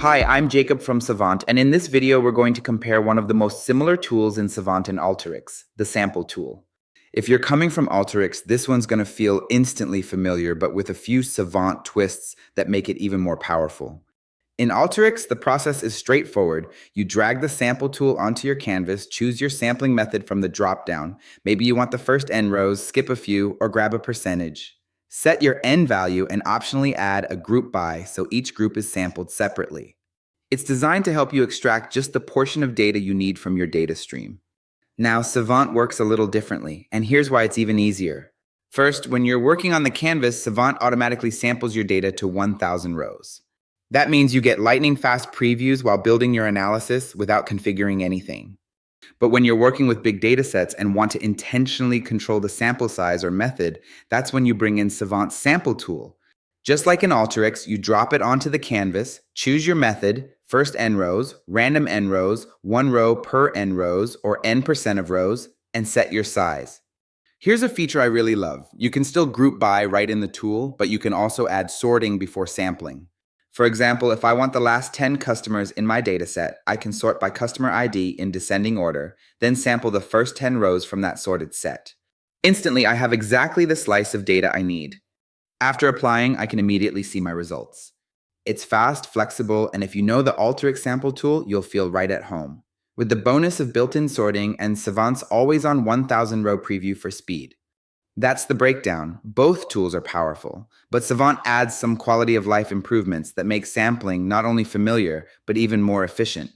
Hi, I'm Jacob from Savant, and in this video, we're going to compare one of the most similar tools in Savant and Alteryx, the sample tool. If you're coming from Alteryx, this one's going to feel instantly familiar, but with a few Savant twists that make it even more powerful. In Alteryx, the process is straightforward. You drag the sample tool onto your canvas, choose your sampling method from the dropdown. Maybe you want the first n rows, skip a few, or grab a percentage. Set your n value and optionally add a group by so each group is sampled separately. It's designed to help you extract just the portion of data you need from your data stream. Now, Savant works a little differently, and here's why it's even easier. First, when you're working on the canvas, Savant automatically samples your data to 1,000 rows. That means you get lightning fast previews while building your analysis without configuring anything. But when you're working with big data sets and want to intentionally control the sample size or method, that's when you bring in Savant's sample tool. Just like in Alteryx, you drop it onto the canvas, choose your method, first n rows, random n rows, 1 row per n rows, or n% of rows, and set your size. Here's a feature I really love. You can still group by right in the tool, but you can also add sorting before sampling. For example, if I want the last 10 customers in my dataset, I can sort by customer ID in descending order, then sample the first 10 rows from that sorted set. Instantly, I have exactly the slice of data I need. After applying, I can immediately see my results. It's fast, flexible, and if you know the Alteryx sample tool, you'll feel right at home. With the bonus of built-in sorting and Savant's always-on 1,000 row preview for speed. That's the breakdown. Both tools are powerful, but Savant adds some quality of life improvements that make sampling not only familiar, but even more efficient.